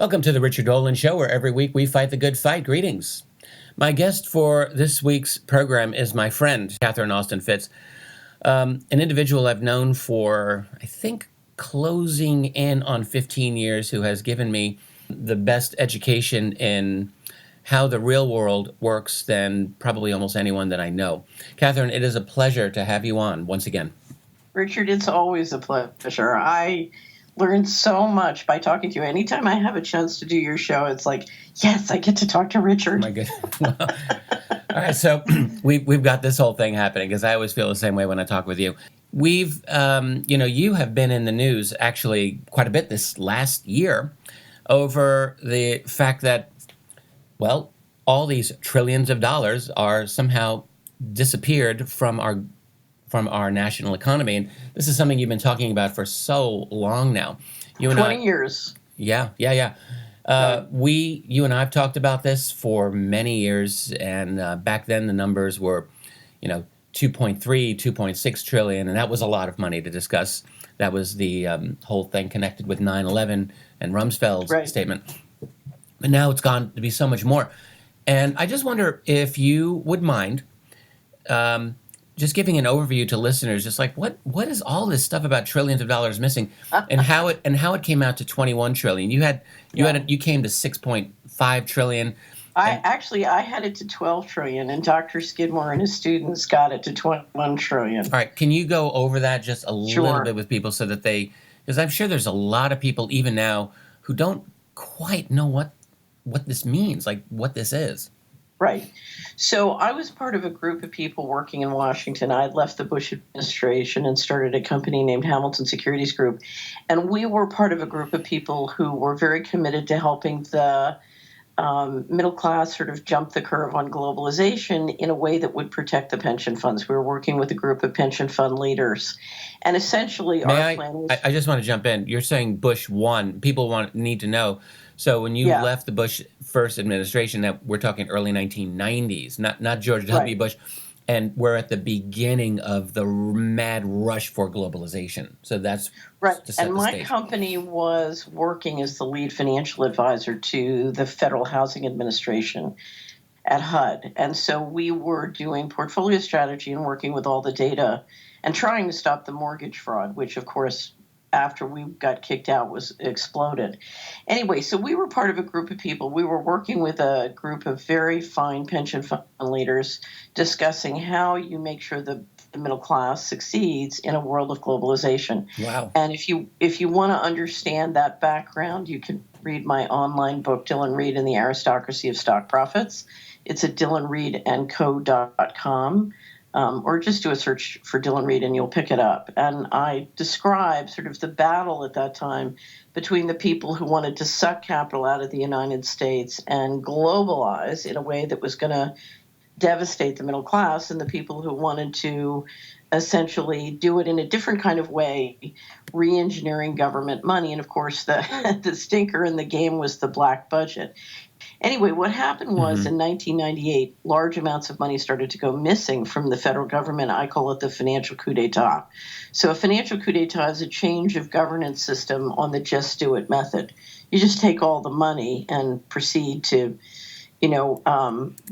Welcome to the Richard Dolan Show, where every week we fight the good fight. Greetings. My guest for this week's program is my friend, Catherine Austin Fitz, an individual I've known for, I think, closing in on 15 years, who has given me the best education in how the real world works than probably almost anyone that I know. Catherine, it is a pleasure to have you on once again. Richard, it's always a pleasure. I learned so much by talking to you. Anytime I have a chance to do your show, it's like, yes, I get to talk to Richard. Oh my goodness. Well, all right, so we've got this whole thing happening because I always feel the same way when I talk with you. We've, you have been in the news actually quite a bit this last year over the fact that, well, all these trillions of dollars are somehow disappeared from our national economy. And this is something you've been talking about for so long now. You and 20 years. Yeah. You and I have talked about this for many years, and back then the numbers were, 2.3, 2.6 trillion, and that was a lot of money to discuss. That was the whole thing connected with 9/11 and Rumsfeld's statement. But now it's gone to be so much more. And I just wonder if you would mind just giving an overview to listeners, just like what is all this stuff about trillions of dollars missing, and how it came out to 21 trillion. You came to 6.5 trillion. I had it to 12 trillion, and Dr. Skidmore and his students got it to 21 trillion. All right, can you go over that just a little bit with people so that because I'm sure there's a lot of people even now who don't quite know what this means, like what this is. Right. So I was part of a group of people working in Washington. I had left the Bush administration and started a company named Hamilton Securities Group. And we were part of a group of people who were very committed to helping the middle class sort of jump the curve on globalization in a way that would protect the pension funds. We were working with a group of pension fund leaders. And essentially our plan was... I just want to jump in. You're saying Bush won. People need to know. So when you left the Bush first administration, that we're talking early 1990s, not George W. Bush, and we're at the beginning of the mad rush for globalization. So that's right. To set and the my stage. Company was working as the lead financial advisor to the Federal Housing Administration at HUD. And so we were doing portfolio strategy and working with all the data and trying to stop the mortgage fraud, which, of course, after we got kicked out, was exploded. Anyway, so we were part of a group of people. We were working with a group of very fine pension fund leaders discussing how you make sure the middle class succeeds in a world of globalization. Wow. And if you want to understand that background, you can read my online book, Dylan Reed and the Aristocracy of Stock Profits. It's at dylanreedandco.com. Or just do a search for Dylan Reed and you'll pick it up. And I describe sort of the battle at that time between the people who wanted to suck capital out of the United States and globalize in a way that was going to devastate the middle class, and the people who wanted to essentially do it in a different kind of way, re-engineering government money. And of course, the stinker in the game was the black budget. Anyway, what happened was in 1998, large amounts of money started to go missing from the federal government. I call it the financial coup d'etat. So a financial coup d'etat is a change of governance system on the just do it method. You just take all the money and proceed to,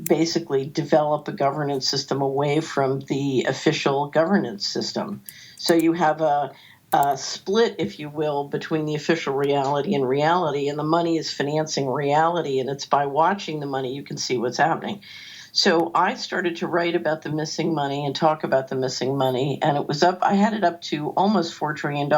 basically develop a governance system away from the official governance system. So you have a split, if you will, between the official reality and reality, and the money is financing reality, and it's by watching the money you can see what's happening. So I started to write about the missing money and talk about the missing money, and I had it up to almost $4 trillion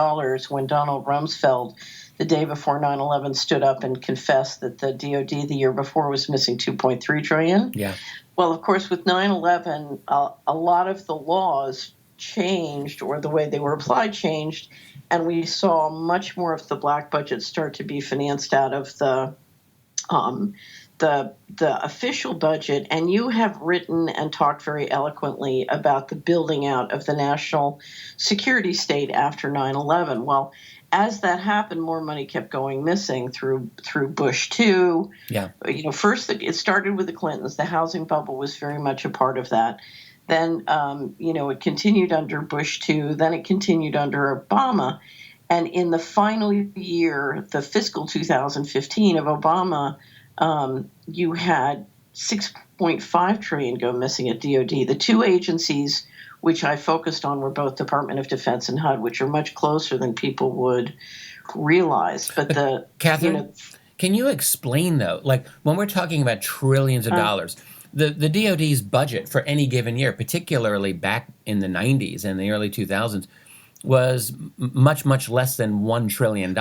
when Donald Rumsfeld, the day before 9/11, stood up and confessed that the DOD the year before was missing $2.3 trillion. Yeah. Well, of course, with 9/11, a lot of the laws changed, or the way they were applied changed, and we saw much more of the black budget start to be financed out of the official budget. And you have written and talked very eloquently about the building out of the national security state after 9/11. Well, as that happened, more money kept going missing through Bush 2. Yeah. First it started with the Clintons. The housing bubble was very much a part of that. Then, it continued under Bush 2. Then it continued under Obama. And in the final year, the fiscal 2015 of Obama, you had 6.5 trillion go missing at DoD. The two agencies which I focused on were both Department of Defense and HUD, which are much closer than people would realize. But Catherine, can you explain though, like when we're talking about trillions of dollars, the DoD's budget for any given year, particularly back in the 90s and the early 2000s, was much less than $1 trillion.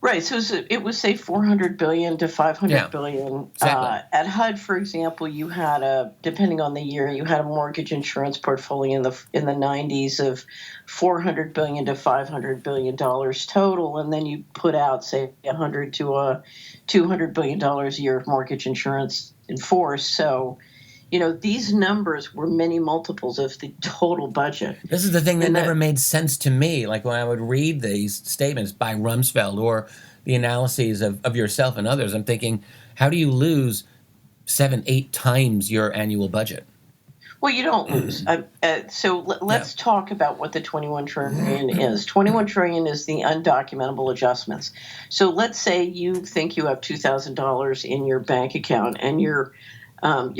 Right. So it was say 400 billion to 500 billion. Exactly. At HUD, for example, you had depending on the year, you had a mortgage insurance portfolio in the 90s of 400 billion to 500 billion dollars total, and then you put out say 100 to 200 billion dollars a year of mortgage insurance in force. So, these numbers were many multiples of the total budget. This is the thing that never made sense to me. Like when I would read these statements by Rumsfeld or the analyses of yourself and others, I'm thinking, how do you lose 7-8 times your annual budget? Well, you don't lose. So let's talk about what the 21 trillion is. 21 trillion is the undocumentable adjustments. So let's say you think you have $2,000 in your bank account, and your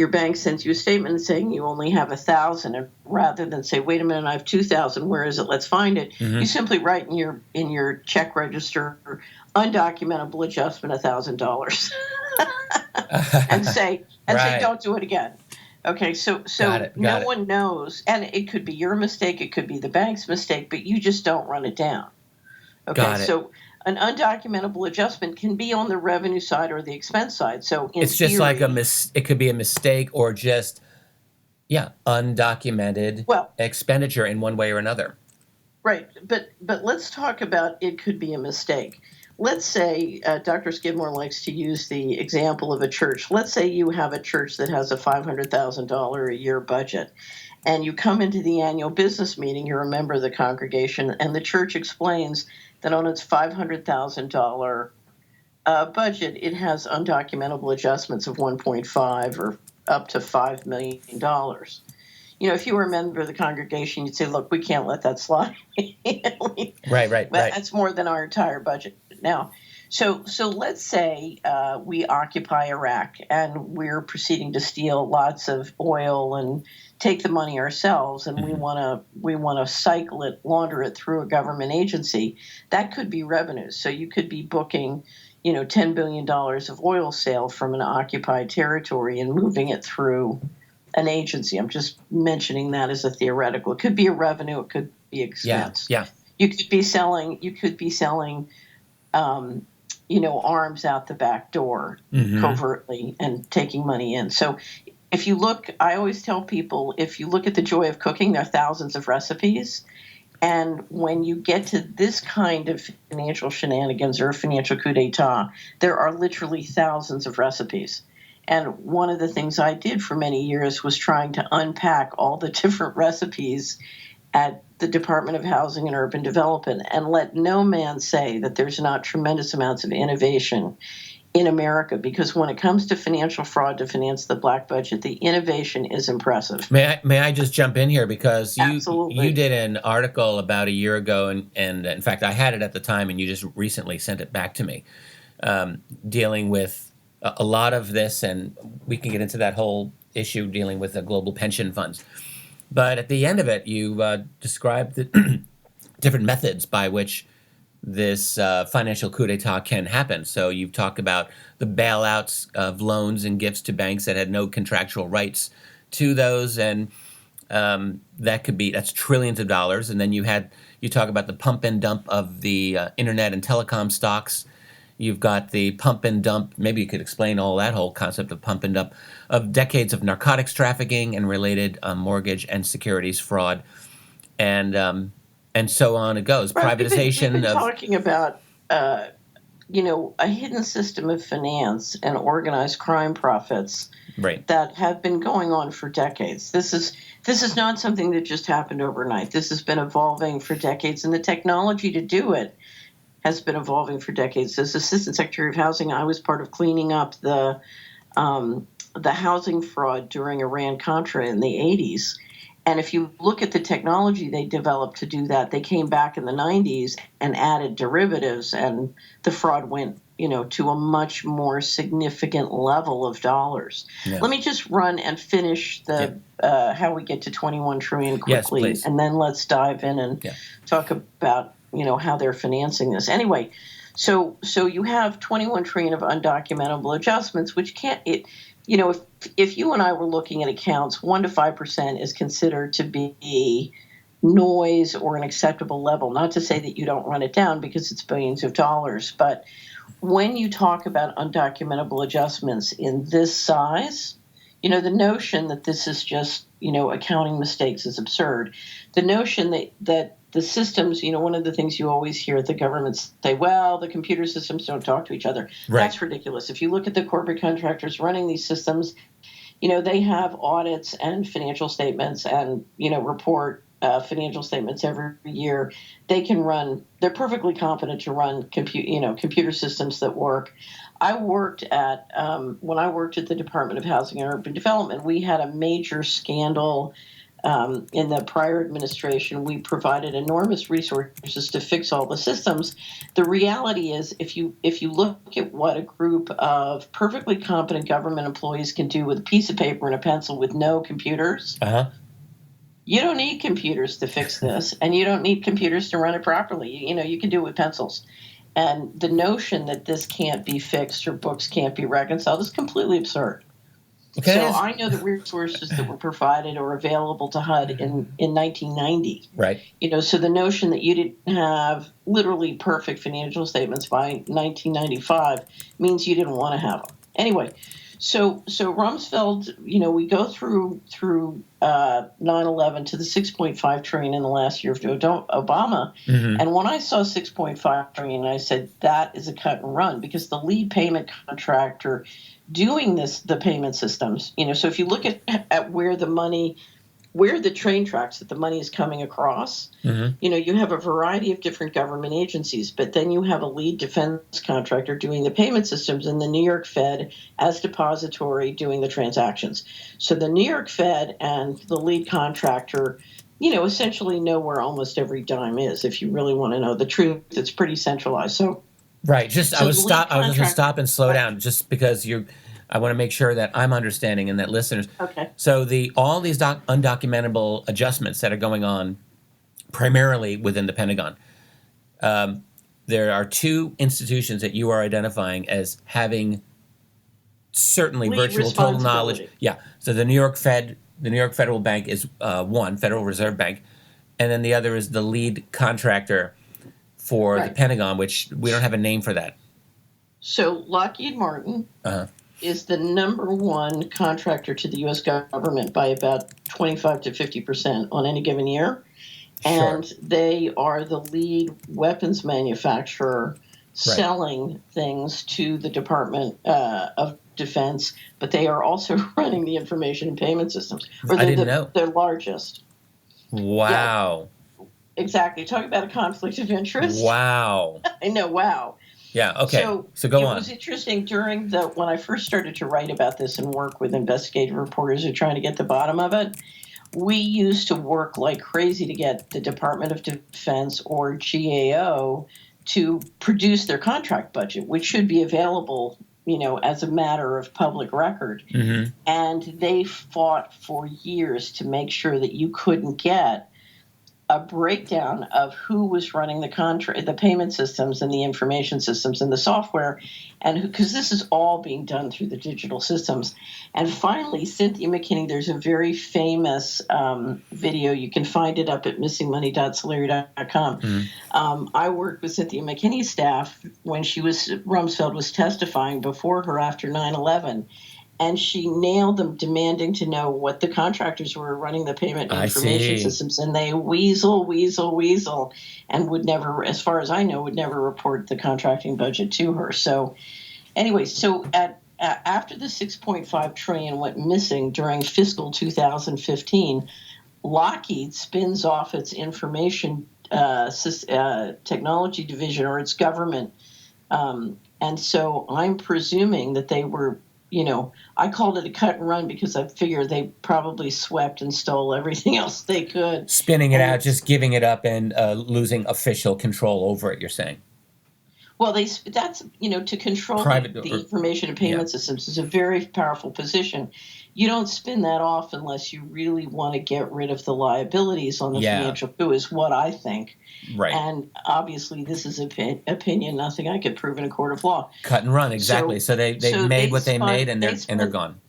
bank sends you a statement saying you only have 1,000, and rather than say, "Wait a minute, I have 2,000. Where is it? Let's find it." Mm-hmm. You simply write in your check register, "Undocumentable adjustment, $1,000," and say, "Don't do it again." Okay, so no one knows, and it could be your mistake, it could be the bank's mistake, but you just don't run it down. Okay, so an undocumentable adjustment can be on the revenue side or the expense side. So it's just like it could be a mistake or just undocumented expenditure in one way or another. Right, but let's talk about it could be a mistake. Let's say Dr. Skidmore likes to use the example of a church. Let's say you have a church that has a $500,000 a year budget, and you come into the annual business meeting, you're a member of the congregation, and the church explains that on its $500,000 budget, it has undocumentable adjustments of 1.5 or up to $5 million. If you were a member of the congregation, you'd say, "Look, we can't let that slide." Right. That's more than our entire budget. Now, so let's say we occupy Iraq and we're proceeding to steal lots of oil and take the money ourselves, and we want to launder it through a government agency. That could be revenues. So you could be booking, $10 billion of oil sale from an occupied territory and moving it through an agency. I'm just mentioning that as a theoretical. It could be a revenue. It could be expense. Yeah. You could be selling. Arms out the back door covertly and taking money in. So if you look, I always tell people, if you look at the joy of cooking, there are thousands of recipes. And when you get to this kind of financial shenanigans or financial coup d'etat, there are literally thousands of recipes. And one of the things I did for many years was trying to unpack all the different recipes at the Department of Housing and Urban Development, and let no man say that there's not tremendous amounts of innovation in America, because when it comes to financial fraud to finance the black budget, the innovation is impressive. May I just jump in here, because Absolutely. You did an article about a year ago, and in fact I had it at the time, and you just recently sent it back to me, dealing with a lot of this, and we can get into that whole issue dealing with the global pension funds. But at the end of it, you described the different methods by which this financial coup d'etat can happen. So you've talked about the bailouts of loans and gifts to banks that had no contractual rights to those, and that's trillions of dollars. And then you talk about the pump and dump of the internet and telecom stocks. You've got the pump and dump. Maybe you could explain all that whole concept of pump and dump of decades of narcotics trafficking and related mortgage and securities fraud, and so on it goes. Right, Privatization we've been talking about a hidden system of finance and organized crime profits that have been going on for decades. This is not something that just happened overnight. This has been evolving for decades, and the technology to do it has been evolving for decades. As Assistant Secretary of Housing, I was part of cleaning up the housing fraud during Iran-Contra in the 80s. And if you look at the technology they developed to do that, they came back in the 90s and added derivatives, and the fraud went, to a much more significant level of dollars. Yeah. Let me just run and finish how we get to 21 trillion quickly, yes, and then let's dive in and talk about, how they're financing this. Anyway, so you have 21 trillion of undocumentable adjustments, which can't it. If you and I were looking at accounts, 1 to 5% is considered to be noise or an acceptable level. Not to say that you don't run it down because it's billions of dollars, but when you talk about undocumentable adjustments in this size, the notion that this is just, accounting mistakes is absurd. The notion that the systems, one of the things you always hear the government say, well, the computer systems don't talk to each other. Right. That's ridiculous. If you look at the corporate contractors running these systems, they have audits and financial statements and, report financial statements every year. They're perfectly competent to run computer systems that work. When I worked at the Department of Housing and Urban Development, we had a major scandal. In the prior administration, we provided enormous resources to fix all the systems. The reality is, if you look at what a group of perfectly competent government employees can do with a piece of paper and a pencil with no computers, you don't need computers to fix this, and you don't need computers to run it properly. You can do it with pencils. And the notion that this can't be fixed or books can't be reconciled is completely absurd. Okay. So I know the resources that were provided or available to HUD in 1990. Right. So the notion that you didn't have literally perfect financial statements by 1995 means you didn't want to have them. Anyway, so Rumsfeld, we go through 9/11 to the 6.5 trillion in the last year of Obama. Mm-hmm. And when I saw 6.5 trillion, I said that is a cut and run, because the lead payment contractor doing the payment systems, so if you look at where the train tracks that the money is coming across, you have a variety of different government agencies, but then you have a lead defense contractor doing the payment systems and the New York Fed as depository doing the transactions. So the New York Fed and the lead contractor, essentially know where almost every dime is. If you really want to know the truth, it's pretty centralized. So right. I was going to stop and slow down just because I want to make sure that I'm understanding and that listeners. Okay. So all these undocumentable adjustments that are going on primarily within the Pentagon, there are two institutions that you are identifying as having certainly virtual total knowledge. Yeah. So the New York Federal Bank is one, Federal Reserve Bank, and then the other is the lead contractor for the Pentagon, which we don't have a name for that. So Lockheed Martin is the number one contractor to the U.S. government by about 25 to 50% on any given year. And they are the lead weapons manufacturer selling things to the Department of Defense, but they are also running the information and payment systems. Or I didn't know. They're largest. Wow. Yeah, exactly. Talk about a conflict of interest. Wow. I know, wow. Yeah, okay. So go on. It was interesting when I first started to write about this and work with investigative reporters who are trying to get the bottom of it. We used to work like crazy to get the Department of Defense or GAO to produce their contract budget, which should be available, as a matter of public record. Mm-hmm. And they fought for years to make sure that you couldn't get a breakdown of who was running the payment systems and the information systems and the software, and because this is all being done through the digital systems. And finally, Cynthia McKinney, there's a very famous video. You can find it up at missingmoney.celery.com. Mm-hmm. I worked with Cynthia McKinney's staff when Rumsfeld was testifying before her after 9/11. And she nailed them, demanding to know what the contractors were running the payment information systems. And they weasel, and would never, as far as I know, report the contracting budget to her. So anyway, after the 6.5 trillion went missing during fiscal 2015, Lockheed spins off its information technology division, or its government. And so I'm presuming that they were I called it a cut and run because I figured they probably swept and stole everything else they could. Spinning it And out, just giving it up and losing official control over it, you're saying? well, that's to control Private the or, information and yeah. payment systems is a very powerful position. You don't spin that off unless you really want to get rid of the liabilities on the financial coup, is what I think. Right. And obviously, this is opinion, nothing I could prove in a court of law. Cut and run, exactly. So they made what they made, and they're gone.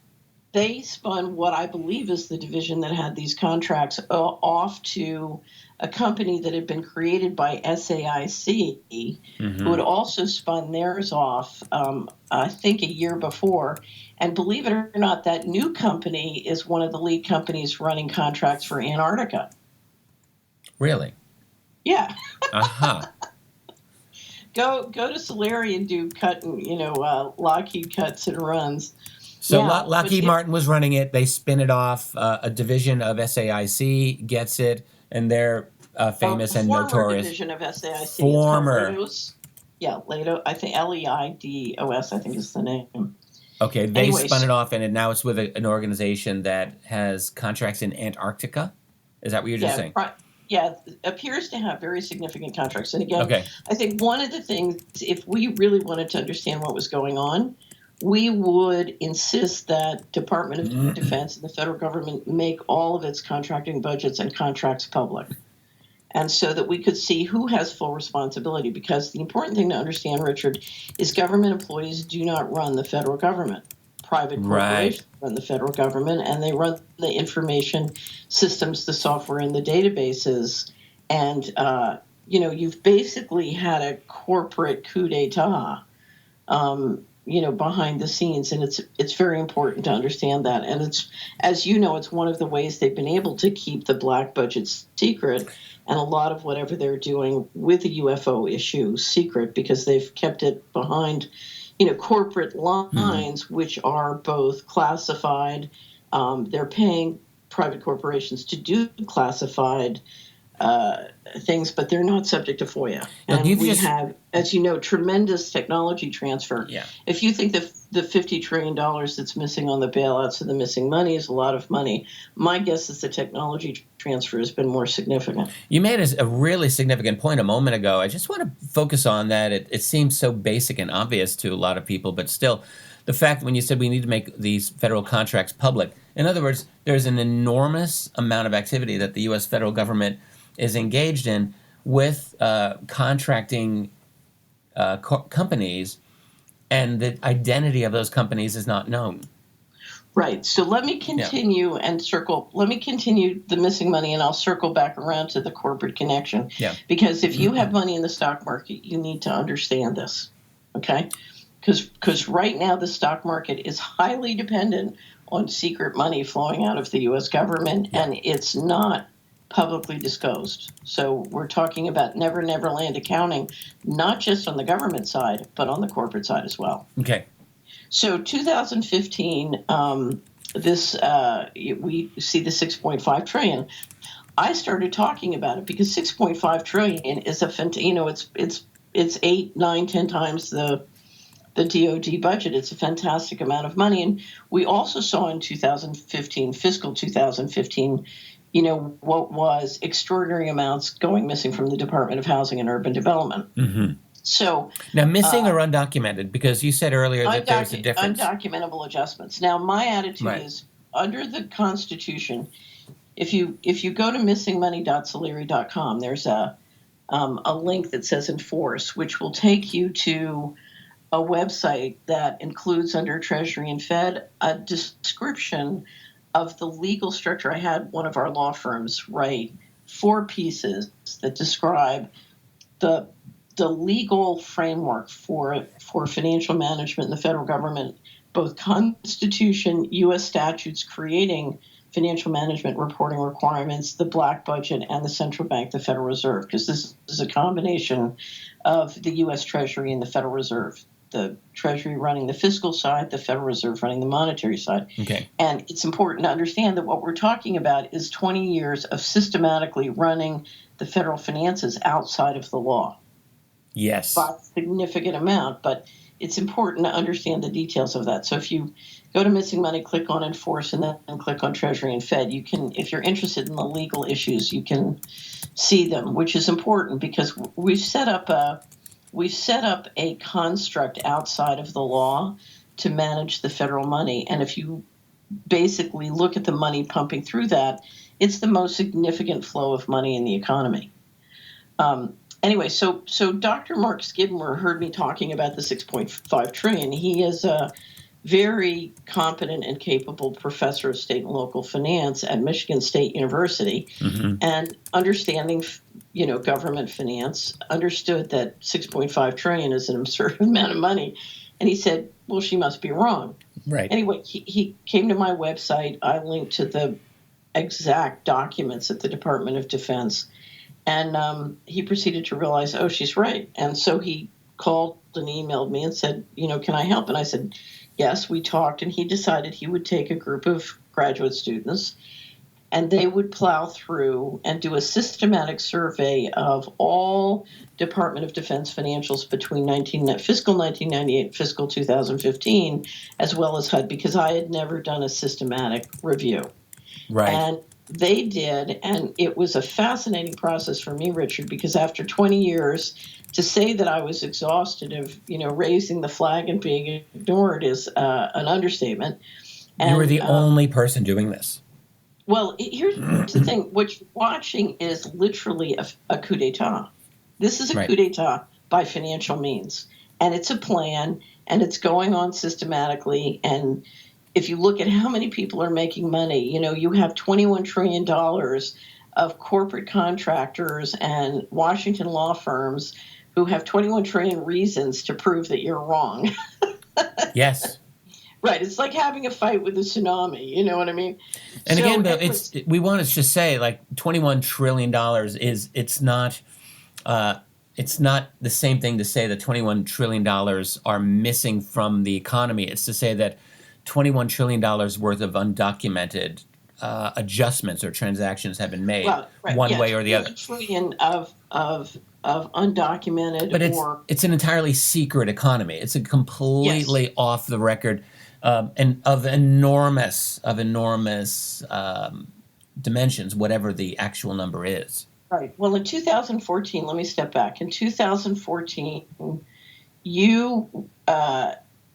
They spun what I believe is the division that had these contracts off to a company that had been created by SAIC, who had also spun theirs off, I think, a year before. And believe it or not, that new company is one of the lead companies running contracts for Antarctica. Really? Yeah. Uh-huh. Go to Solari and do Lockheed cuts and runs. So Lockheed Martin was running it. They spin it off. A division of SAIC gets it, and they're famous and notorious. Former division of SAIC. Former. Leidos. I think LEIDOS, I think is the name. Okay, they spun it off, and now it's with an organization that has contracts in Antarctica. Is that what you're just saying? Yeah, appears to have very significant contracts. And again, I think one of the things, if we really wanted to understand what was going on, we would insist that Department of Defense and the federal government make all of its contracting budgets and contracts public. And so that we could see who has full responsibility. Because the important thing to understand, Richard, is government employees do not run the federal government. Private corporations run the federal government, and they run the information systems, the software, and the databases. And, you've basically had a corporate coup d'etat, behind the scenes. And it's very important to understand that. And it's, as you know, it's one of the ways they've been able to keep the black budget secret, and a lot of whatever they're doing with the UFO issue secret, because they've kept it behind corporate lines, which are both classified. They're paying private corporations to do classified things, but they're not subject to FOIA. And we have, as you know, tremendous technology transfer. Yeah. If you think that the $50 trillion that's missing on the bailouts and the missing money is a lot of money, my guess is the technology transfer has been more significant. You made a really significant point a moment ago. I just want to focus on that. It seems so basic and obvious to a lot of people, but still, the fact when you said we need to make these federal contracts public, in other words, there's an enormous amount of activity that the U.S. federal government is engaged in with contracting companies, and the identity of those companies is not known. Right. So let me continue Let me continue the missing money, and I'll circle back around to the corporate connection. Yeah. Because if you have money in the stock market, you need to understand this. Okay? Because right now the stock market is highly dependent on secret money flowing out of the U.S. government, and it's not publicly disclosed. So we're talking about Never Land accounting, not just on the government side, but on the corporate side as well. Okay. So 2015, we see the 6.5 trillion. I started talking about it because 6.5 trillion is it's 8, 9, 10 times the DoD budget. It's a fantastic amount of money. And we also saw in 2015, fiscal 2015, what was extraordinary amounts going missing from the Department of Housing and Urban Development. Mm-hmm. So now, missing or undocumented, because you said earlier that there's a difference. Undocumentable adjustments. Now, my attitude is, under the Constitution, if you go to missingmoney.solari.com, there's a link that says enforce, which will take you to a website that includes, under Treasury and Fed, a description of the legal structure. I had one of our law firms write 4 pieces that describe the legal framework for financial management in the federal government, both Constitution, U.S. statutes creating financial management reporting requirements, the black budget, and the central bank, the Federal Reserve, because this is a combination of the U.S. Treasury and the Federal Reserve. The Treasury running the fiscal side, the Federal Reserve running the monetary side. Okay. And it's important to understand that what we're talking about is 20 years of systematically running the federal finances outside of the law. Yes. By a significant amount, but it's important to understand the details of that. So if you go to missing money, click on enforce, and then click on Treasury and Fed, you can, if you're interested in the legal issues, you can see them, which is important because we've set up a construct outside of the law to manage the federal money. And if you basically look at the money pumping through that, it's the most significant flow of money in the economy. Anyway, so Dr. Mark Skidmore heard me talking about the 6.5 trillion. He is a very competent and capable professor of state and local finance at Michigan State University, and understanding, government finance, understood that 6.5 trillion is an absurd amount of money. And he said, well, she must be wrong. Right. Anyway, he came to my website. I linked to the exact documents at the Department of Defense. And he proceeded to realize, oh, she's right. And so he called and emailed me and said, can I help? And I said, yes, we talked. And he decided he would take a group of graduate students and they would plow through and do a systematic survey of all Department of Defense financials between fiscal 1998 and fiscal 2015, as well as HUD, because I had never done a systematic review. Right. And they did, and it was a fascinating process for me, Richard, because after 20 years, to say that I was exhausted of, raising the flag and being ignored is an understatement. And, you were the only person doing this. Well, here's the thing. What you're watching is literally a coup d'etat. This is a coup d'etat by financial means, and it's a plan, and it's going on systematically, and if you look at how many people are making money, you have $21 trillion of corporate contractors and Washington law firms who have 21 trillion reasons to prove that you're wrong. Yes. Right. It's like having a fight with a tsunami. You know what I mean? And so, again, we want to just say, like, $21 trillion it's not the same thing to say that $21 trillion are missing from the economy. It's to say that $21 trillion worth of undocumented adjustments or transactions have been made one way or the other. Trillion of undocumented, but it's an entirely secret economy. It's a completely off the record and of enormous dimensions, whatever the actual number is. Right. Well, in 2014, let me step back. In 2014,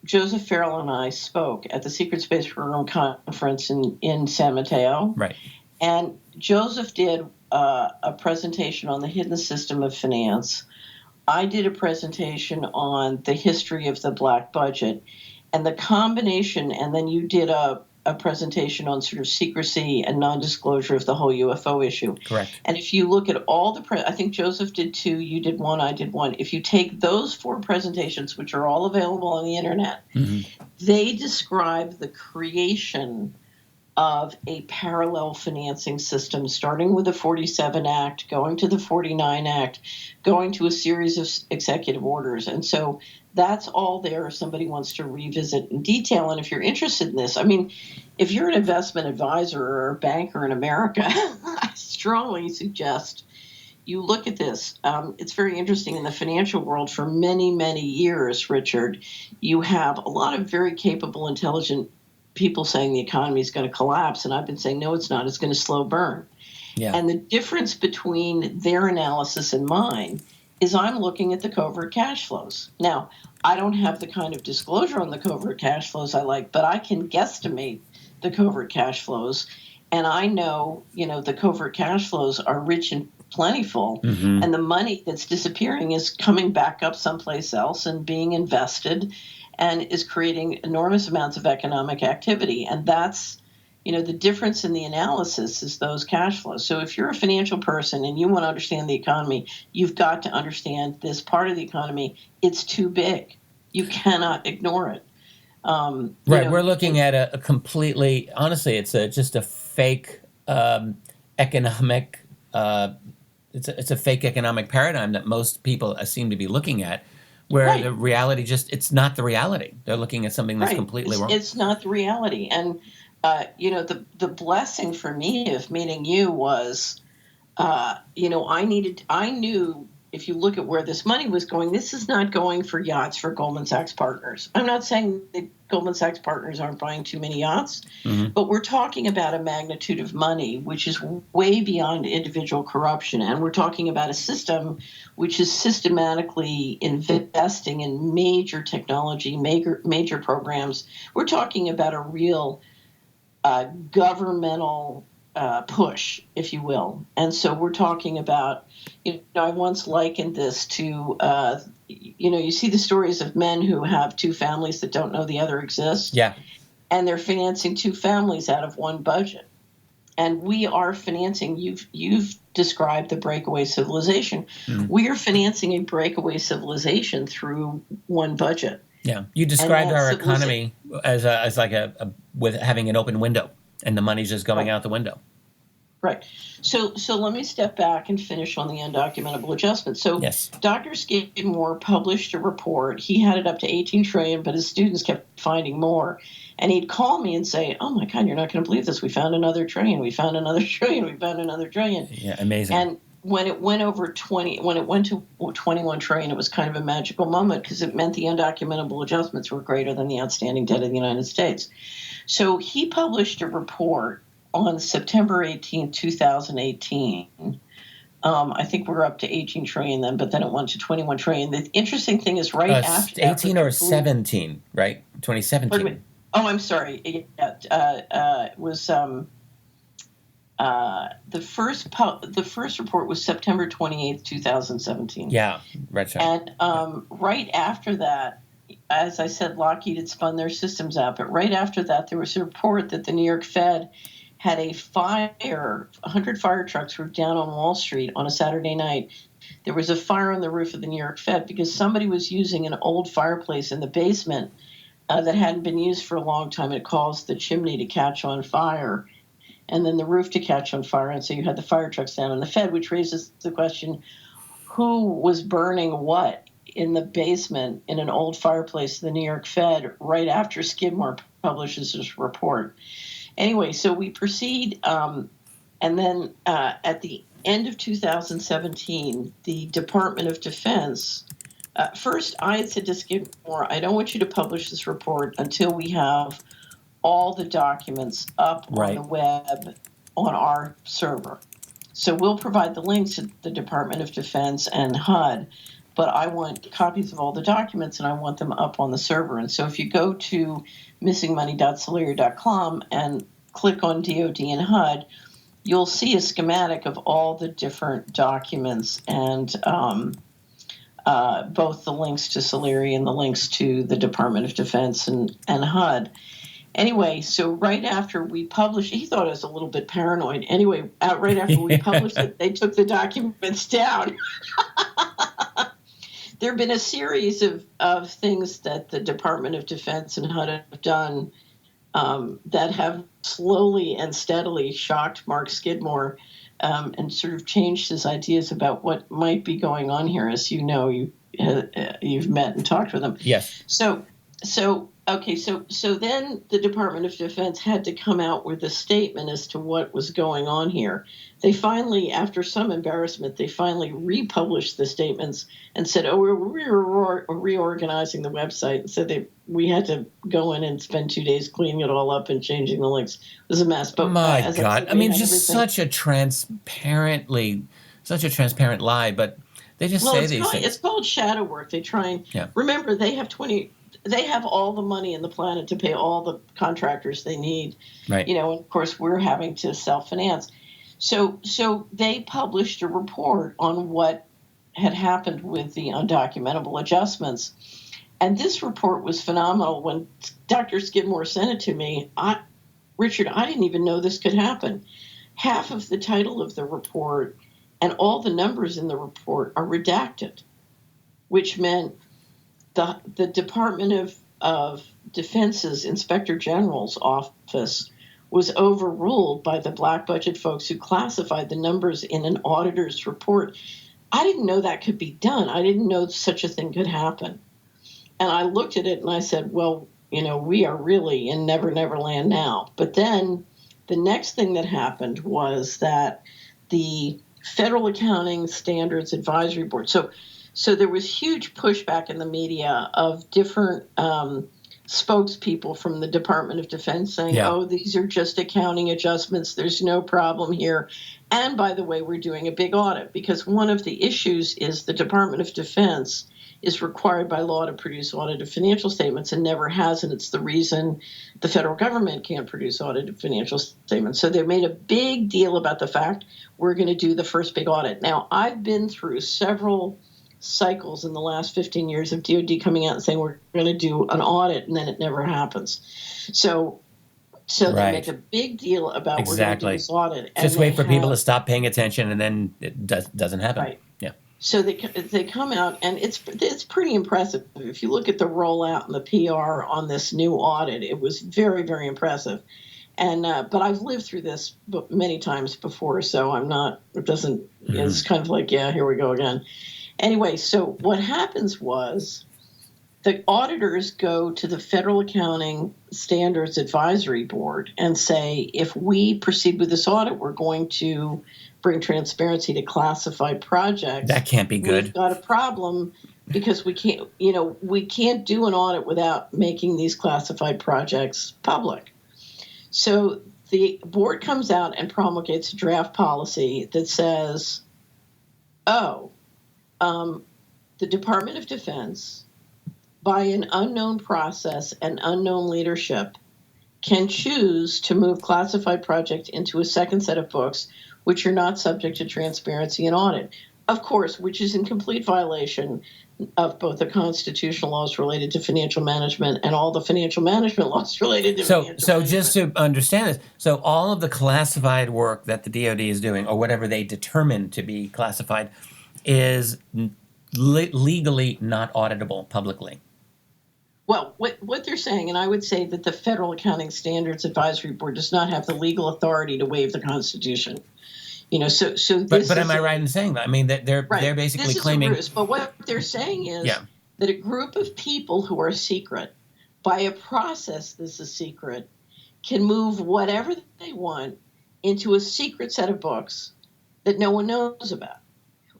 Joseph Farrell and I spoke at the Secret Space Program Conference in San Mateo. Right. And Joseph did a presentation on the hidden system of finance. I did a presentation on the history of the black budget. And the combination, and then you did a presentation on sort of secrecy and non-disclosure of the whole UFO issue. Correct. And if you look at all I think Joseph did 2, you did 1, I did 1. If you take those 4 presentations, which are all available on the internet, they describe the creation of a parallel financing system, starting with the 47 Act, going to the 49 Act, going to a series of executive orders. And so that's all there if somebody wants to revisit in detail. And if you're interested in this, I mean, if you're an investment advisor or a banker in America, I strongly suggest you look at this. It's very interesting in the financial world. For many, many years, Richard, you have a lot of very capable, intelligent people saying the economy is going to collapse. And I've been saying, no, it's not. It's going to slow burn. Yeah. And the difference between their analysis and mine is I'm looking at the covert cash flows. Now, I don't have the kind of disclosure on the covert cash flows I like, but I can guesstimate the covert cash flows. And I know, the covert cash flows are rich and plentiful, and the money that's disappearing is coming back up someplace else and being invested and is creating enormous amounts of economic activity. And that's, the difference in the analysis is those cash flows. So if you're a financial person and you want to understand the economy, you've got to understand this part of the economy. It's too big. You cannot ignore it. Right. We're looking at a completely, honestly, it's just a fake economic, it's a fake economic paradigm that most people seem to be looking at, where the reality it's not the reality. They're looking at something that's completely wrong. It's not the reality. And the blessing for me of meeting you was, I knew if you look at where this money was going, this is not going for yachts for Goldman Sachs partners. I'm not saying that Goldman Sachs partners aren't buying too many yachts, but we're talking about a magnitude of money which is way beyond individual corruption. And we're talking about a system which is systematically investing in major technology, major programs. We're talking about a real governmental push, if you will. And so we're talking about, I once likened this to, you see the stories of men who have two families that don't know the other exists. Yeah. And they're financing two families out of one budget. And we are financing, you've described the breakaway civilization. We are financing a breakaway civilization through one budget. Yeah. You described our economy as like with having an open window, and the money's just going out the window. Right. So let me step back and finish on the undocumentable adjustments. So yes. Dr. Skidmore published a report. He had it up to 18 trillion, but his students kept finding more. And he'd call me and say, oh, my God, you're not going to believe this. We found another trillion. We found another trillion. We found another trillion. Yeah, amazing. And when it went to 21 trillion, it was kind of a magical moment because it meant the undocumentable adjustments were greater than the outstanding debt of the United States. So he published a report on September 18, 2018. I think we're up to 18 trillion then, but then it went to 21 trillion. The interesting thing is after 18 or 17, right? 2017. Oh, I'm sorry. It was the first report was September 28th, 2017. Yeah, right. And right after that, as I said, Lockheed had spun their systems out. But right after that, there was a report that the New York Fed had a fire. 100 fire trucks were down on Wall Street on a Saturday night. There was a fire on the roof of the New York Fed because somebody was using an old fireplace in the basement that hadn't been used for a long time. It caused the chimney to catch on fire and then the roof to catch on fire. And so you had the fire trucks down on the Fed, which raises the question, who was burning what in the basement in an old fireplace in the New York Fed right after Skidmore publishes his report? Anyway, so we proceed, and then at the end of 2017, the Department of Defense, first I had said to Skidmore, I don't want you to publish this report until we have all the documents up on the web on our server. So we'll provide the links to the Department of Defense and HUD, but I want copies of all the documents and I want them up on the server. And so if you go to missingmoney.celeria.com and click on DOD and HUD, you'll see a schematic of all the different documents and both the links to Celeria and the links to the Department of Defense and HUD. Anyway, so right after we published, he thought I was a little bit paranoid. Anyway, right after we published it, they took the documents down. There have been a series of things that the Department of Defense and HUD have done that have slowly and steadily shocked Mark Skidmore and sort of changed his ideas about what might be going on here. As you know, you've met and talked with him. Yes. So then the Department of Defense had to come out with a statement as to what was going on here. They finally, after some embarrassment, they finally republished the statements and said, oh, we're reorganizing the website. And said we had to go in and spend 2 days cleaning it all up and changing the links. It was a mess. But my God. I mean, just such a transparent lie, but they just say these things. It's called shadow work. They try and remember they have all the money in the planet to pay all the contractors they need. Right. And of course we're having to self-finance. So they published a report on what had happened with the undocumentable adjustments. And this report was phenomenal. When Dr. Skidmore sent it to me, Richard, I didn't even know this could happen. Half of the title of the report and all the numbers in the report are redacted, which meant the Department of Defense's Inspector General's office was overruled by the black budget folks who classified the numbers in an auditor's report. I didn't know that could be done. I didn't know such a thing could happen. And I looked at it and I said, well, we are really in Never Never Land now. But then the next thing that happened was that the Federal Accounting Standards Advisory Board. So there was huge pushback in the media of different spokespeople from the Department of Defense saying, oh, these are just accounting adjustments. There's no problem here. And by the way, we're doing a big audit, because one of the issues is the Department of Defense is required by law to produce audited financial statements and never has, and it's the reason the federal government can't produce audited financial statements. So they made a big deal about the fact we're going to do the first big audit. Now, I've been through several cycles in the last 15 years of DOD coming out and saying we're going to do an audit, and then it never happens. So they make a big deal about we're going to do this audit. Just wait for people to stop paying attention, and then it doesn't happen. Right. Yeah. So they come out, and it's pretty impressive. If you look at the rollout and the PR on this new audit, it was very, very impressive. And but I've lived through this many times before, so I'm not. It doesn't. It's kind of like, yeah, here we go again. Anyway, so what happens was the auditors go to the Federal Accounting Standards Advisory Board and say, if we proceed with this audit, we're going to bring transparency to classified projects. That can't be good. We've got a problem because we can't do an audit without making these classified projects public. So the board comes out and promulgates a draft policy that says, the Department of Defense, by an unknown process and unknown leadership, can choose to move classified projects into a second set of books, which are not subject to transparency and audit. Of course, which is in complete violation of both the constitutional laws related to financial management and all the financial management laws related to financial management. So just to understand this, so all of the classified work that the DOD is doing, or whatever they determine to be classified, is legally not auditable publicly. Well, what they're saying, and I would say that the Federal Accounting Standards Advisory Board does not have the legal authority to waive the Constitution. But am I right in saying that? I mean, that they're basically claiming. But what they're saying is that a group of people who are secret, by a process this is secret, can move whatever they want into a secret set of books that no one knows about.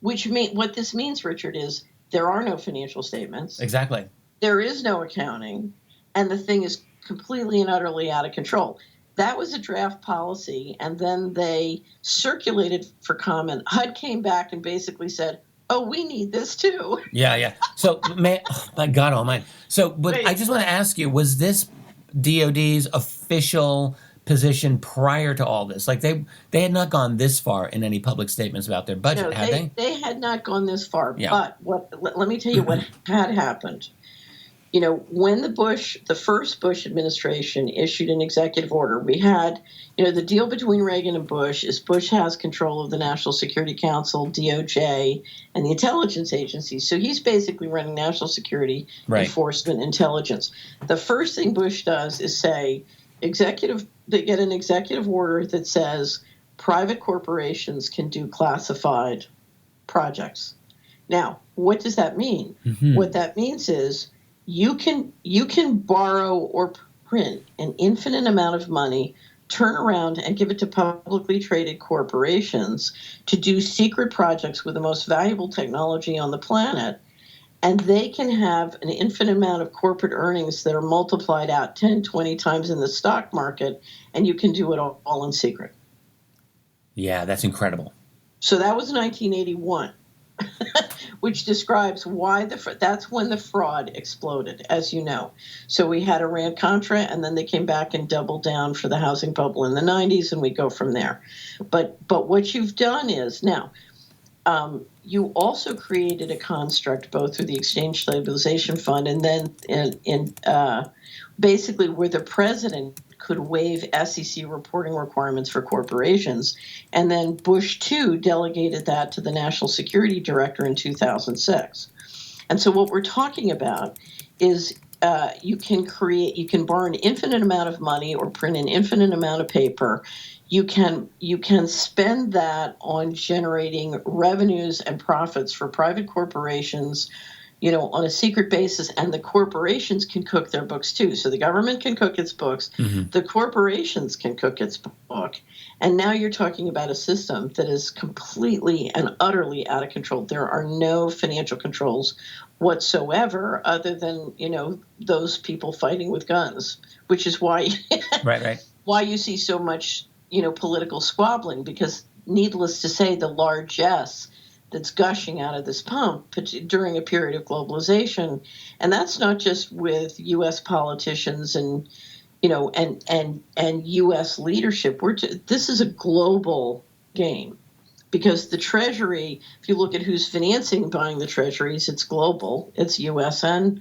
What this means, Richard, is there are no financial statements. Exactly. There is no accounting, and the thing is completely and utterly out of control. That was a draft policy, and then they circulated for comment. HUD came back and basically said, oh, we need this too. Yeah. So, my God almighty. So, but I just want to ask you, was this DOD's official position prior to all this? Like they had not gone this far in any public statements about their budget, had they? They had not gone this far. Yeah. But let me tell you what had happened. When the first Bush administration issued an executive order, we had, the deal between Reagan and Bush is Bush has control of the National Security Council, DOJ, and the intelligence agencies. So he's basically running national security, enforcement, intelligence. The first thing Bush does is say, they get an executive order that says private corporations can do classified projects. Now, what does that mean? Mm-hmm. What that means is you can borrow or print an infinite amount of money, turn around and give it to publicly traded corporations to do secret projects with the most valuable technology on the planet, and they can have an infinite amount of corporate earnings that are multiplied out 10, 20 times in the stock market, and you can do it all in secret. Yeah, that's incredible. So that was 1981. Which describes why that's when the fraud exploded, as you know. So we had Iran-Contra, and then they came back and doubled down for the housing bubble in the 90s, and we go from there. But what you've done is now you also created a construct both through the Exchange Stabilization Fund and then in basically where the president could waive SEC reporting requirements for corporations. And then Bush, too, delegated that to the National Security Director in 2006. And so what we're talking about is you can borrow an infinite amount of money or print an infinite amount of paper. You can spend that on generating revenues and profits for private corporations on a secret basis, and the corporations can cook their books too. So the government can cook its books, the corporations can cook its book, and now you're talking about a system that is completely and utterly out of control. There are no financial controls whatsoever, other than those people fighting with guns, which is why Right. why you see so much political squabbling, because needless to say, the largesse that's gushing out of this pump during a period of globalization, and that's not just with U.S. politicians and U.S. leadership. This is a global game, because the Treasury, if you look at who's buying the Treasuries, it's global, it's U.S. and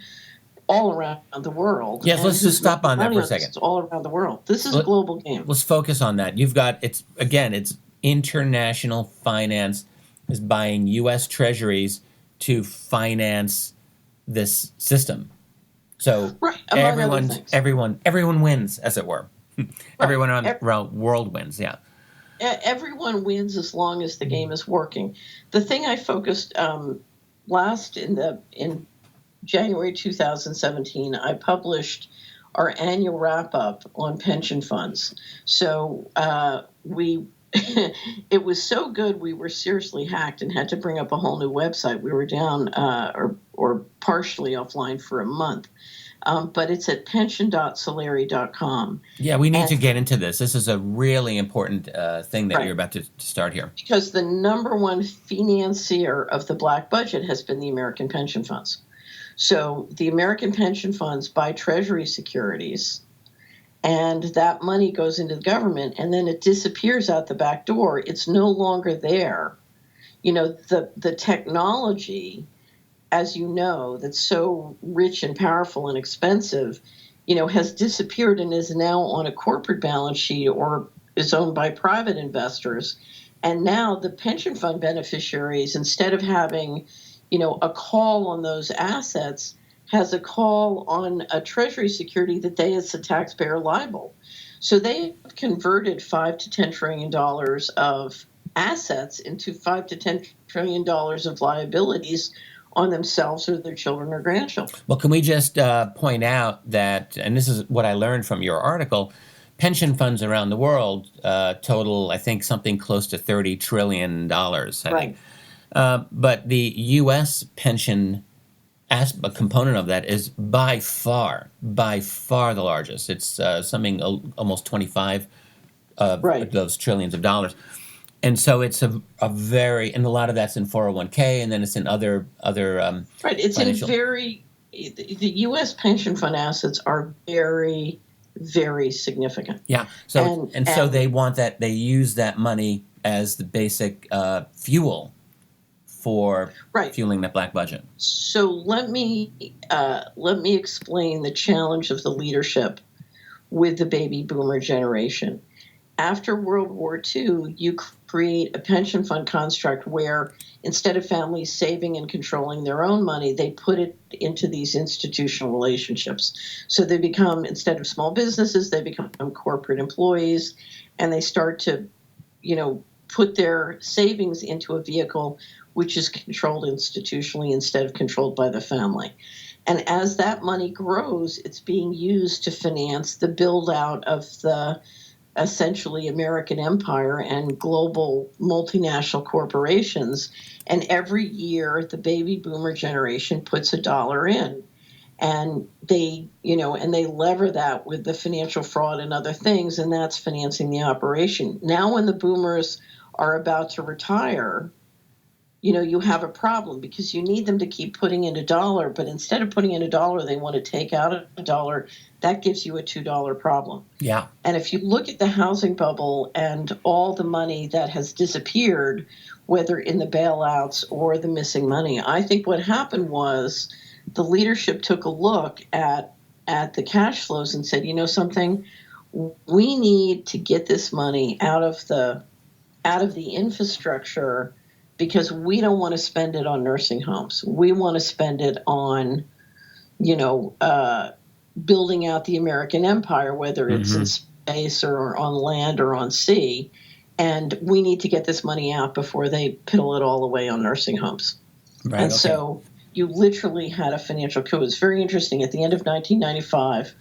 all around the world. Yes, and let's just stop on that for a second. It's all around the world. This is a global game. Let's focus on that. It's international finance is buying U.S. Treasuries to finance this system. So everyone wins, as it were. Everyone around the world wins. Yeah. Everyone wins as long as the game is working. The thing I focused last in January 2017, I published our annual wrap-up on pension funds. So it was so good, we were seriously hacked and had to bring up a whole new website. We were down or partially offline for a month. But it's at pension.solari.com. Yeah, we need to get into this. This is a really important thing that you're about to start here. Because the number one financier of the black budget has been the American pension funds. So the American pension funds buy Treasury securities, and that money goes into the government, and then it disappears out the back door. It's no longer there. The technology, as you know, that's so rich and powerful and expensive, has disappeared and is now on a corporate balance sheet or is owned by private investors. And now the pension fund beneficiaries, instead of having a call on those assets, has a call on a Treasury security that they as a taxpayer liable. So they have converted $5 to $10 trillion of assets into $5 to $10 trillion of liabilities on themselves or their children or grandchildren. Well, can we just point out that, and this is what I learned from your article, pension funds around the world total, I think, something close to $30 trillion. Right. But the U.S. pension a component of that is by far the largest. It's something almost 25 of those trillions of dollars. And so it's a very, and a lot of that's in 401k, and then it's in other right. It's financial. The U.S. pension fund assets are very, very significant. Yeah. So so they want that, they use that money as the basic fuel for fueling that black budget. So let me explain the challenge of the leadership with the baby boomer generation. After World War II, you create a pension fund construct where instead of families saving and controlling their own money, they put it into these institutional relationships. So they become, instead of small businesses, they become corporate employees, and they start to, put their savings into a vehicle which is controlled institutionally instead of controlled by the family. And as that money grows, it's being used to finance the build out of the essentially American empire and global multinational corporations. And every year, the baby boomer generation puts $1 in. And they lever that with the financial fraud and other things, and that's financing the operation. Now, when the boomers are about to retire, you have a problem because you need them to keep putting in $1, but instead of putting in $1, they want to take out $1. That gives you a $2 problem. Yeah. And if you look at the housing bubble and all the money that has disappeared, whether in the bailouts or the missing money, I think what happened was the leadership took a look at the cash flows and said, something, we need to get this money out of the infrastructure, because we don't want to spend it on nursing homes. We want to spend it on, building out the American empire, whether it's in space or on land or on sea. And we need to get this money out before they piddle it all away on nursing homes. Right, and so you literally had a financial coup. It was very interesting. At the end of 1995,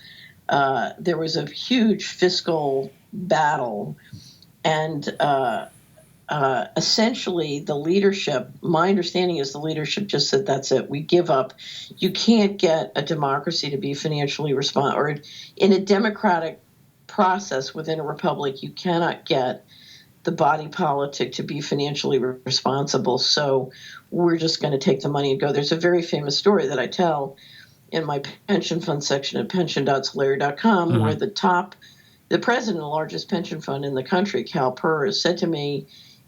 there was a huge fiscal battle, and essentially the leadership, my understanding is the leadership just said, that's it, we give up. You can't get a democracy to be financially responsible, or in a democratic process within a republic, you cannot get the body politic to be financially responsible. So we're just going to take the money and go. There's a very famous story that I tell in my pension fund section at pension.solari.com, where the president of the largest pension fund in the country, Cal Purr, said to me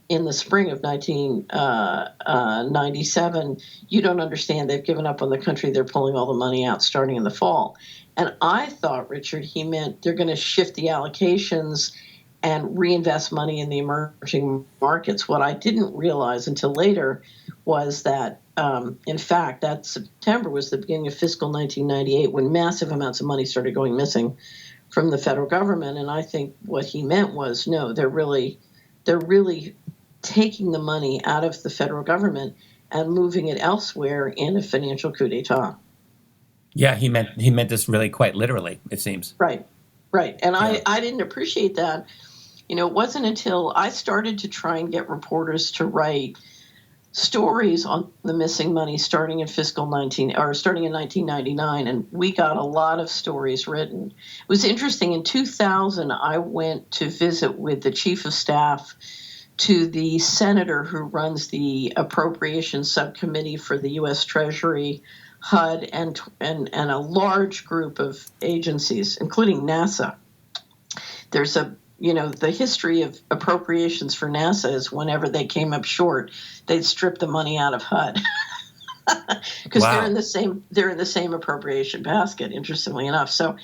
in the spring of 1997, you don't understand, they've given up on the country, they're pulling all the money out starting in the fall. And I thought, Richard, he meant they're going to shift the allocations and reinvest money in the emerging markets. What I didn't realize until later was that, in fact, that September was the beginning of fiscal 1998, when massive amounts of money started going missing from the federal government. And I think what he meant was, no, they're really taking the money out of the federal government and moving it elsewhere in a financial coup d'etat. Yeah, he meant this really quite literally, it seems. Right. And yeah. I didn't appreciate that. You know, it wasn't until I started to try and get reporters to write stories on the missing money starting in 1999, and we got a lot of stories written. It was interesting. In 2000, I went to visit with the chief of staff to the senator who runs the appropriations subcommittee for the U.S. Treasury, HUD, and a large group of agencies, including NASA. There's the history of appropriations for NASA is whenever they came up short, they'd strip the money out of HUD because they're in the same appropriation basket, interestingly enough. So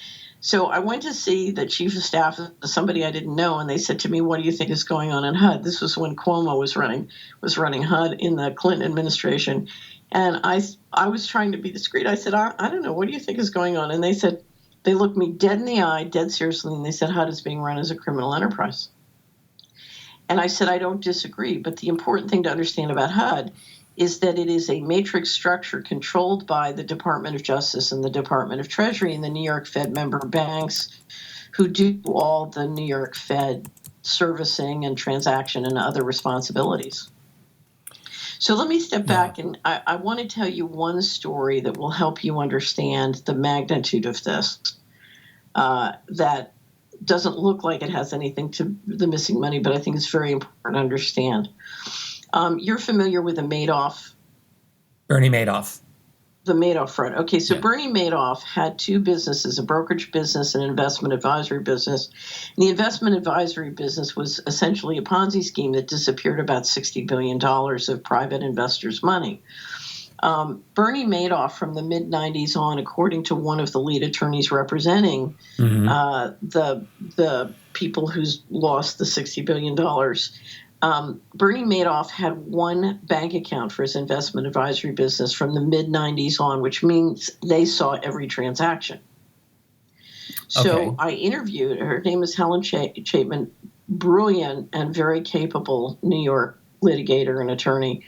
I went to see the chief of staff, somebody I didn't know, and they said to me, "What do you think is going on in HUD?" This was when Cuomo was running HUD in the Clinton administration, and I was trying to be discreet. I said, I don't know, what do you think is going on? And they looked me dead in the eye, dead seriously, and they said, HUD is being run as a criminal enterprise. And I said, I don't disagree, but the important thing to understand about HUD is that it is a matrix structure controlled by the Department of Justice and the Department of Treasury and the New York Fed member banks, who do all the New York Fed servicing and transaction and other responsibilities. So let me step back, and I want to tell you one story that will help you understand the magnitude of this, that doesn't look like it has anything to the missing money, but I think it's very important to understand. You're familiar with the Madoff? Bernie Madoff. The Madoff fraud. Okay, so yeah. Bernie Madoff had two businesses, a brokerage business and an investment advisory business. And the investment advisory business was essentially a Ponzi scheme that disappeared about $60 billion of private investors' money. Bernie Madoff, from the mid-'90s on, according to one of the lead attorneys representing the people who's lost the $60 billion, Bernie Madoff had one bank account for his investment advisory business from the mid-'90s on, which means they saw every transaction. So I interviewed her. Her name is Helen Chapman, brilliant and very capable New York litigator and attorney.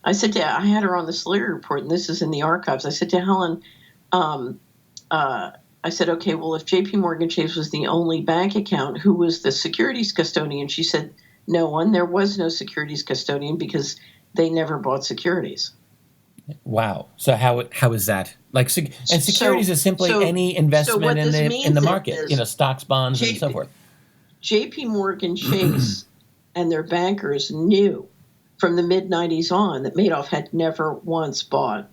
I had her on the Solari report, and this is in the archives. I said to Helen, I said, okay, well, if J.P. Morgan Chase was the only bank account, who was the securities custodian? She said, no one. There was no securities custodian because they never bought securities. Wow. So how is that? Like, and securities is simply any investment in the market, stocks, bonds, and so forth. J.P. Morgan Chase and their bankers knew from the mid-'90s on that Madoff had never once bought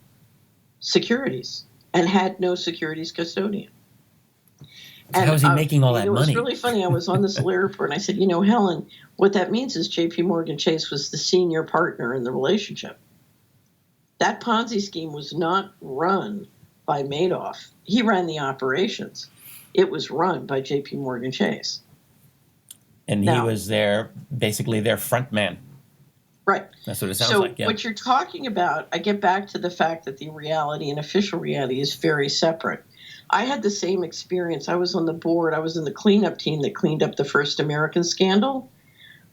securities and had no securities custodian. So how is he making all that money? It was really funny. I was on the Solari report, and I said, Helen, what that means is J.P. Morgan Chase was the senior partner in the relationship. That Ponzi scheme was not run by Madoff. He ran the operations. It was run by J.P. Morgan Chase. And he was basically their front man. Right. That's what it sounds like. Yeah. So what you're talking about, I get back to the fact that the reality and official reality is very separate. I had the same experience. I was on the board. I was in the cleanup team that cleaned up the First American scandal.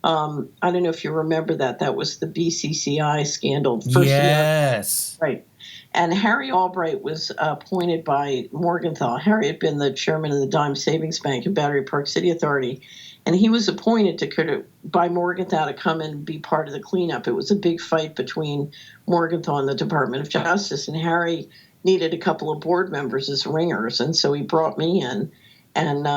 I don't know if you remember that. That was the BCCI scandal. Yes. Right. And Harry Albright was appointed by Morgenthau. Harry had been the chairman of the Dime Savings Bank and Battery Park City Authority, and he was appointed by Morgenthau to come and be part of the cleanup. It was a big fight between Morgenthau and the Department of Justice, and Harry needed a couple of board members as ringers, and so he brought me in, and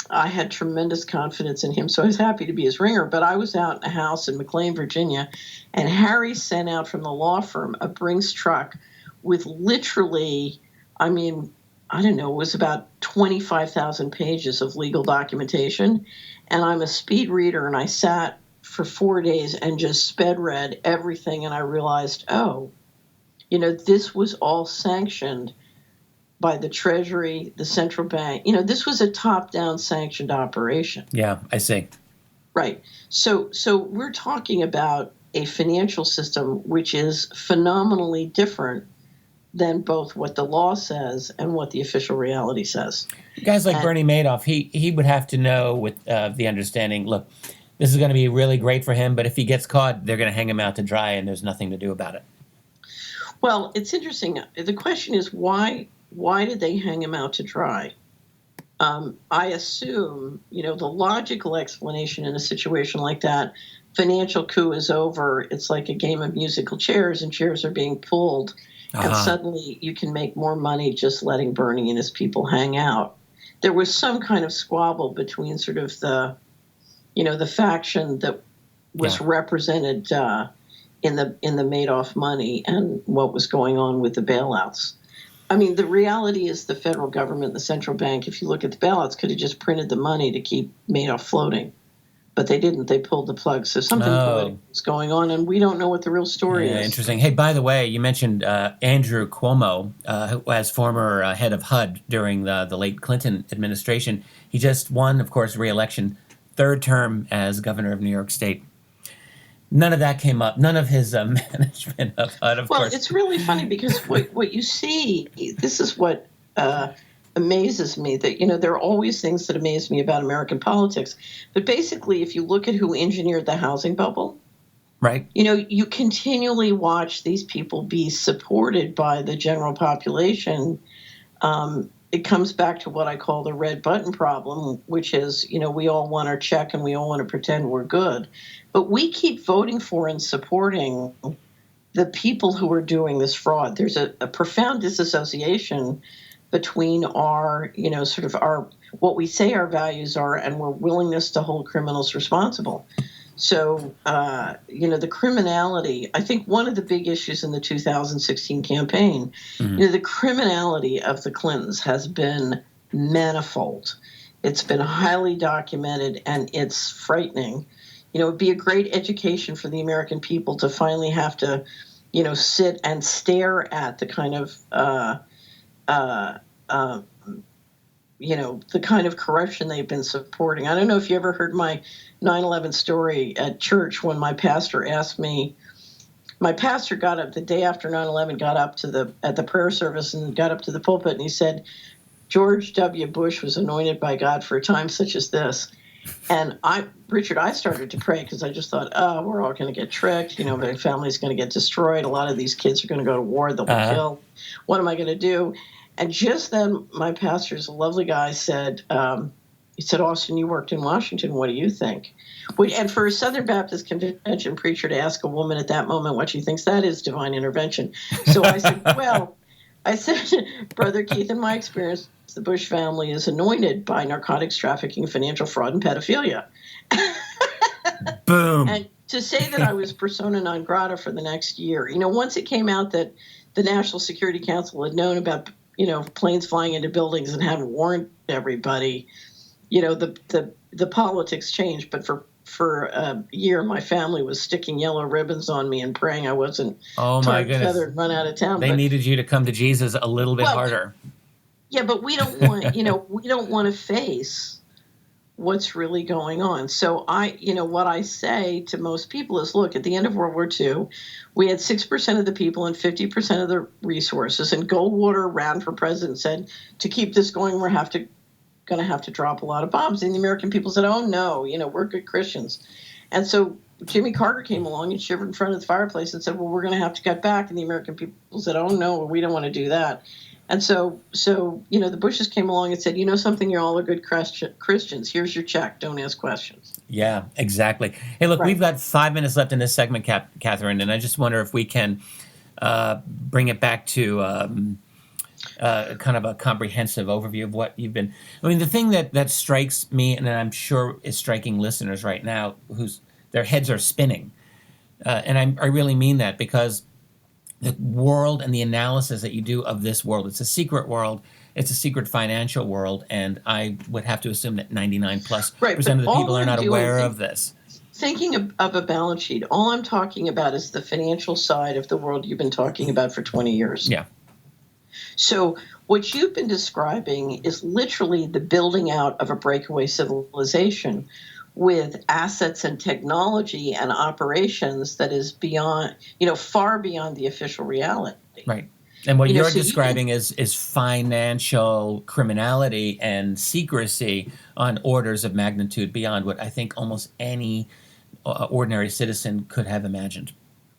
I had tremendous confidence in him, so I was happy to be his ringer. But I was out in a house in McLean, Virginia, and Harry sent out from the law firm a Brinks truck with literally, I don't know, it was about 25,000 pages of legal documentation. And I'm a speed reader, and I sat for 4 days and just sped read everything, and I realized, this was all sanctioned by the Treasury, the central bank. This was a top-down sanctioned operation. Yeah, I see. Right. So we're talking about a financial system which is phenomenally different than both what the law says and what the official reality says. Guys like Bernie Madoff, he would have to know with the understanding, look, this is going to be really great for him, but if he gets caught, they're going to hang him out to dry, and there's nothing to do about it. Well, it's interesting. The question is, why did they hang him out to dry? I assume, the logical explanation in a situation like that, financial coup is over. It's like a game of musical chairs, and chairs are being pulled. And suddenly you can make more money just letting Bernie and his people hang out. There was some kind of squabble between sort of the faction that was represented in the Madoff money and what was going on with the bailouts. I mean, the reality is the federal government, the central bank, if you look at the bailouts, could have just printed the money to keep Madoff floating. But they didn't. They pulled the plug. So something political is going on, and we don't know what the real story is. Interesting. Hey, by the way, you mentioned Andrew Cuomo, who as former head of HUD during the late Clinton administration. He just won, of course, re-election, third term as governor of New York State. None of that came up. None of his management of HUD, of course. Well, it's really funny because what you see, this is what amazes me, that, there are always things that amaze me about American politics. But basically, if you look at who engineered the housing bubble, right? You continually watch these people be supported by the general population. It comes back to what I call the red button problem, which is, we all want our check and we all want to pretend we're good. But we keep voting for and supporting the people who are doing this fraud. There's a profound disassociation between our, sort of our, what we say our values are and our willingness to hold criminals responsible. So, the criminality, I think one of the big issues in the 2016 campaign, the criminality of the Clintons has been manifold. It's been highly documented, and it's frightening. It'd be a great education for the American people to finally have to, sit and stare at the kind of, the kind of corruption they've been supporting. I don't know if you ever heard my 9/11 story at church when my pastor asked me. My pastor got up the day after 9/11, got up at the prayer service and got up to the pulpit, and he said, George W. Bush was anointed by God for a time such as this. And I started to pray because I just thought, we're all going to get tricked. My family's going to get destroyed. A lot of these kids are going to go to war. They'll be killed. What am I going to do? And just then, my pastor's a lovely guy, said, he said, Austin, you worked in Washington. What do you think? And for a Southern Baptist convention preacher to ask a woman at that moment what she thinks, that is divine intervention. So I said, Brother Keith, in my experience, the Bush family is anointed by narcotics trafficking, financial fraud, and pedophilia. Boom. And to say that I was persona non grata for the next year, once it came out that the National Security Council had known about, planes flying into buildings and hadn't warned everybody, the politics changed. But for a year, my family was sticking yellow ribbons on me and praying I wasn't feathered and run out of town. They needed you to come to Jesus a little bit harder. Yeah, but we don't want, we don't want to face what's really going on. So what I say to most people is, look, at the end of World War II, we had 6% of the people and 50% of the resources. And Goldwater ran for president, said, to keep this going, we're going to have to drop a lot of bombs. And the American people said, oh, no, we're good Christians. And so Jimmy Carter came along and shivered in front of the fireplace and said, well, we're going to have to cut back. And the American people said, oh, no, we don't want to do that. And so the Bushes came along and said, you know something, you're all are good Christians. Here's your check. Don't ask questions. Yeah, exactly. Hey, look, we've got 5 minutes left in this segment, Catherine, and I just wonder if we can bring it back to kind of a comprehensive overview of what you've been. I mean, the thing that strikes me, and I'm sure is striking listeners right now, whose their heads are spinning, and I really mean that, because the world and the analysis that you do of this world, it's a secret world, it's a secret financial world, and I would have to assume that 99+% of the people are not aware of this. Thinking of a balance sheet, all I'm talking about is the financial side of the world you've been talking about for 20 years. Yeah. So what you've been describing is literally the building out of a breakaway civilization with assets and technology and operations that is beyond, far beyond the official reality. Right. And what you're describing is financial criminality and secrecy on orders of magnitude beyond what I think almost any ordinary citizen could have imagined.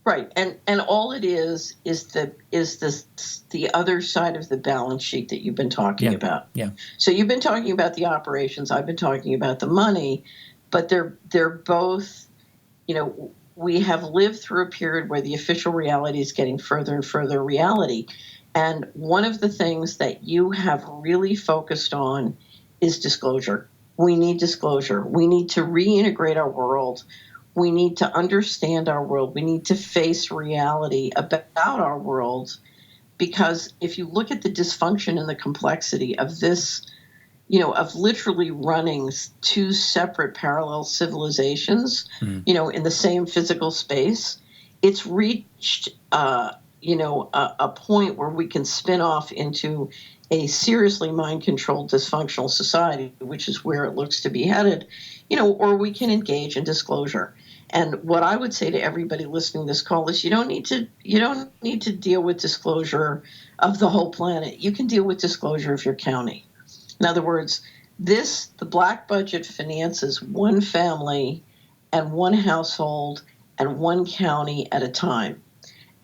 Right, and all it is the other side of the balance sheet that you've been talking about. Yeah. So you've been talking about the operations. I've been talking about the money, but they're both. We have lived through a period where the official reality is getting further and further reality, and one of the things that you have really focused on is disclosure. We need disclosure. We need to reintegrate our world. We need to understand our world. We need to face reality about our world, because if you look at the dysfunction and the complexity of this, of literally running two separate parallel civilizations, in the same physical space, it's reached, a point where we can spin off into a seriously mind-controlled dysfunctional society, which is where it looks to be headed, or we can engage in disclosure. And what I would say to everybody listening to this call is you don't need to deal with disclosure of the whole planet. You can deal with disclosure of your county. In other words, the black budget finances one family and one household and one county at a time.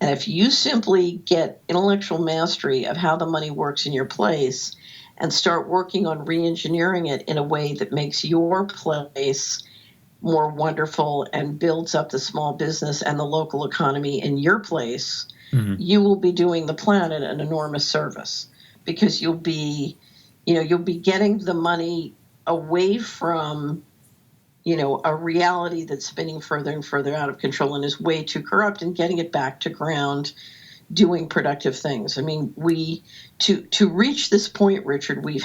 And if you simply get intellectual mastery of how the money works in your place and start working on re-engineering it in a way that makes your place more wonderful and builds up the small business and the local economy in your place, you will be doing the planet an enormous service, because you'll be getting the money away from, a reality that's spinning further and further out of control and is way too corrupt, and getting it back to ground, doing productive things. I mean, to reach this point, Richard, we've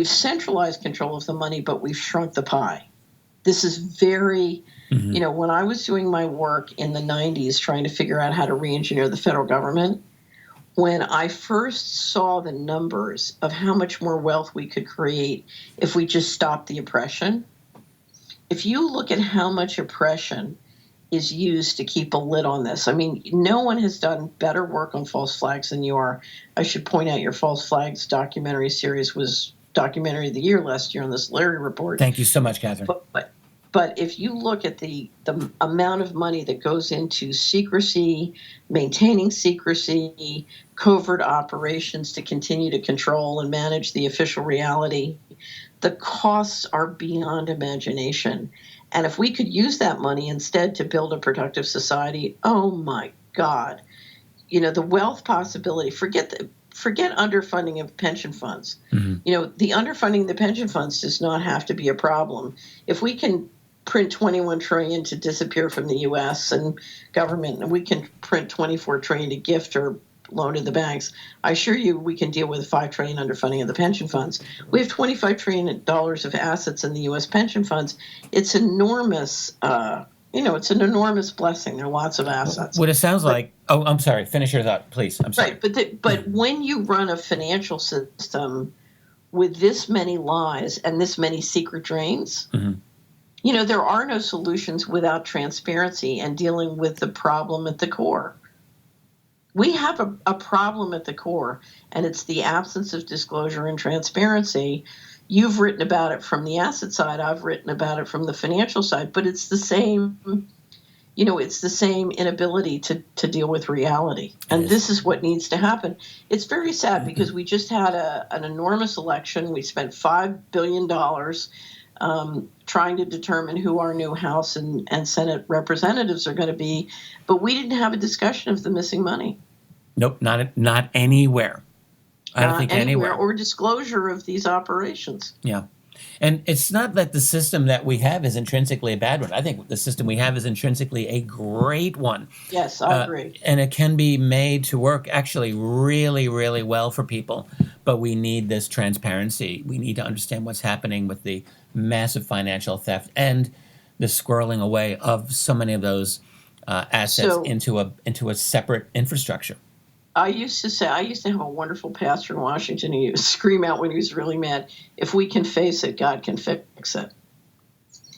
centralized control of the money, but we've shrunk the pie. This is very, when I was doing my work in the 90s trying to figure out how to re-engineer the federal government, when I first saw the numbers of how much more wealth we could create if we just stopped the oppression, if you look at how much oppression is used to keep a lid on this. I mean, no one has done better work on false flags than you are. I should point out your false flags documentary series was documentary of the year last year on this Larry report. Thank you so much, Catherine. But if you look at the amount of money that goes into secrecy, maintaining secrecy, covert operations to continue to control and manage the official reality, the costs are beyond imagination. And if we could use that money instead to build a productive society, oh my God, the wealth possibility, forget underfunding of pension funds. The underfunding of the pension funds does not have to be a problem. If we can print $21 trillion to disappear from the U.S. and government, and we can print $24 trillion to gift or loan to the banks, I assure you we can deal with $5 trillion underfunding of the pension funds. We have $25 trillion of assets in the U.S. pension funds. It's enormous. It's an enormous blessing. There are lots of assets. What it sounds like. Oh, I'm sorry. Finish your thought, please. I'm sorry. Right, but when you run a financial system with this many lies and this many secret drains, there are no solutions without transparency and dealing with the problem at the core. We have a problem at the core, and it's the absence of disclosure and transparency. you've written about it from the asset side, I've written about it from the financial side, but it's the same, it's the same inability to deal with reality. And this is what needs to happen. It's very sad because we just had an enormous election. We spent $5 billion trying to determine who our new House and Senate representatives are going to be, but we didn't have a discussion of the missing money. Nope, not anywhere. I don't think anywhere. Or disclosure of these operations. Yeah. And it's not that the system that we have is intrinsically a bad one. I think the system we have is intrinsically a great one. Yes, I agree. And it can be made to work actually really, really well for people. But we need this transparency. We need to understand what's happening with the massive financial theft and the squirreling away of so many of those assets into a separate infrastructure. I used to have a wonderful pastor in Washington who used to scream out when he was really mad, if we can face it, God can fix it.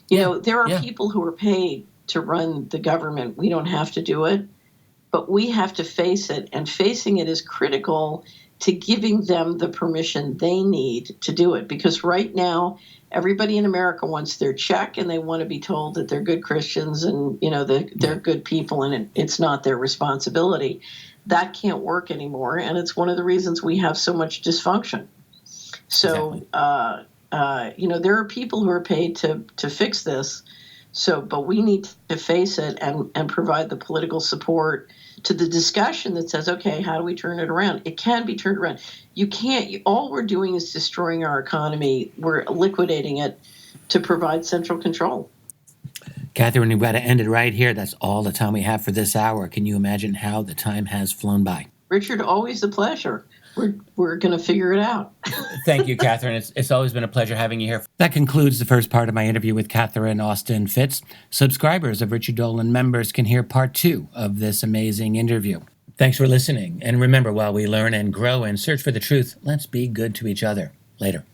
There are people who are paid to run the government. We don't have to do it, but we have to face it, and facing it is critical to giving them the permission they need to do it. Because right now, everybody in America wants their check, and they want to be told that they're good Christians and, they're good people, and it's not their responsibility. That can't work anymore, and it's one of the reasons we have so much dysfunction. So, Exactly. There are people who are paid to fix this. But we need to face it and provide the political support to the discussion that says, okay, how do we turn it around? It can be turned around. You can't. All we're doing is destroying our economy. We're liquidating it to provide central control. Catherine, we've got to end it right here. That's all the time we have for this hour. Can you imagine how the time has flown by? Richard, always a pleasure. We're going to figure it out. Thank you, Catherine. It's always been a pleasure having you here. That concludes the first part of my interview with Catherine Austin Fitts. Subscribers of Richard Dolan members can hear part 2 of this amazing interview. Thanks for listening. And remember, while we learn and grow and search for the truth, let's be good to each other. Later.